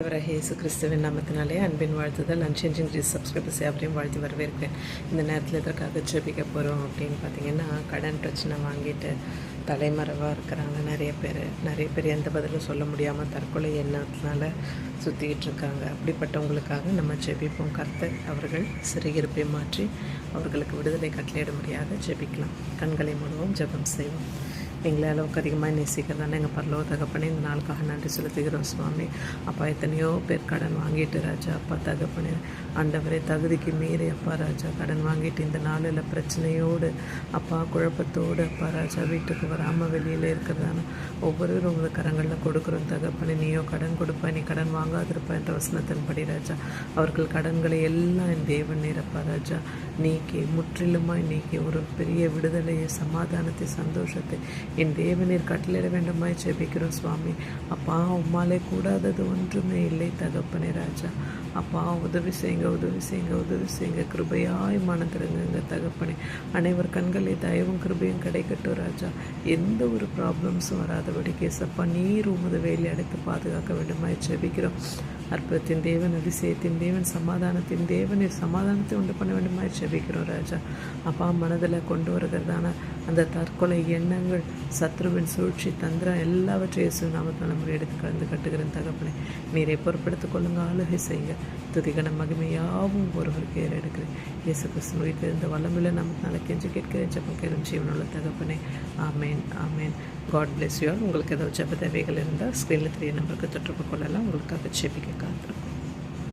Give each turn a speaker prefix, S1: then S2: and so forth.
S1: இயேசு கிறிஸ்துவின் நாமத்தினாலே அன்பின் வாழ்த்துதல் அன்சேஞ்சிங் கிரீஸ் சப்ஸ்கிரைபர்ஸ் யாவரையும் வாழ்த்து வரவேற்கிறேன். இந்த நேரத்தில் எதற்காக ஜெபிக்க போகிறோம் அப்படின்னு பார்த்தீங்கன்னா, கடன் பிரச்சனை வாங்கிட்டு தலைமறைவாக இருக்கிறாங்க நிறைய பேர் எந்த பதிலும் சொல்ல முடியாமல் தற்கொலை எண்ணத்தினால சுற்றிக்கிட்டு இருக்காங்க. அப்படிப்பட்டவங்களுக்காக நம்ம ஜெபிப்போம். கர்த்தர் அவர்கள் சிறையிருப்பை மாற்றி அவர்களுக்கு விடுதலை கட்டளையிடும்படியாக ஜெபிக்கலாம். கண்களை மூடுவோம், ஜெபம் செய்வோம். எங்களை அளவுக்கு அதிகமாக நேசிக்கிறதானே எங்கள் பரலோக தகப்பனே, இந்த நாளுக்காக நன்றி செலுத்துகிறோம் சுவாமி. அப்பா, எத்தனையோ பேர் கடன் வாங்கிட்டு ராஜா, அப்பா தகப்பனே ஆண்டவரே, தகுதிக்கு மீறி அப்பா ராஜா கடன் வாங்கிட்டு இந்த நாளில் பிரச்சனையோடு அப்பா குழப்பத்தோடு அப்பா ராஜா வீட்டுக்கு வராமல் வெளியில் இருக்கிறதான ஒவ்வொருவரும் உங்களுக்கு கரங்களில் கொடுக்குறோம் தகப்பனே. நீயோ கடன் கொடுப்பா, நீ கடன் வாங்காதிருப்பா என்ற வசனத்தின்படி ராஜா அவர்கள் கடன்களை எல்லாம் என் தேவன் நீரப்பா ராஜா நீக்கி முற்றிலுமாய் நீக்கி ஒரு பெரிய விடுதலையை, சமாதானத்தை, சந்தோஷத்தை என் தேவநீர் கட்டளையிட வேண்டுமாய் ஜெபிக்கிறோம் சுவாமி. அப்பா, உம்மாலே கூடாதது ஒன்றுமே இல்லை தகப்பனே ராஜா. அப்பா, உதவி செய்யுங்க கிருபையாய் மனதிறங்குங்க தகப்பனே. அனைவர் கண்களை தயவும் கிருபையும் கிடைக்கட்டும் ராஜா. எந்த ஒரு ப்ராப்ளம்ஸும் வராதபடி கேசப்பா நீர் உமது வேலி அடைத்து பாதுகாக்க வேண்டுமாய் ஜெபிக்கிறோம். அற்புதத்தின் தேவன், அதிசயத்தின் தேவன், சமாதானத்தின் தேவன், சமாதானத்தை உண்டு பண்ண வேண்டுமாய் ஜெபிக்கிறோம் ராஜா. அப்பா, மனதில் கொண்டு வருகிறதான அந்த தற்கொலை எண்ணங்கள், சத்ருவின் சூழ்ச்சி, தந்திரம் எல்லாவற்றையும் நாமத்தால் முறையெடுத்து கலந்து கட்டுகிறேன் தகப்பனே. நீரை பொறுப்படுத்திக் கொள்ளுங்க, ஆளுகை செய்யுங்க. துதிகன மகிமையாவும் ஒருவருக்கு ஏறெடுக்கிறேன். இயேசு கிறிஸ்து நோய்க்கு இருந்த வல்லமில்லை நாமத்தினால கெஞ்சி கேட்கிறேன், ஜெபம் கேளும் ஜீவனுள்ள தகப்பனே. ஆமேன் ஆமேன். God bless you all. உங்களுக்கு ஏதாவது ஜெப தேவைகள் இருந்தால் ஸ்க்ரீனில் 3 நம்பருக்கு தொடர்பு கொள்ளலாம். உங்களுக்காக ஜெபிக்க காத்திருக்கும்.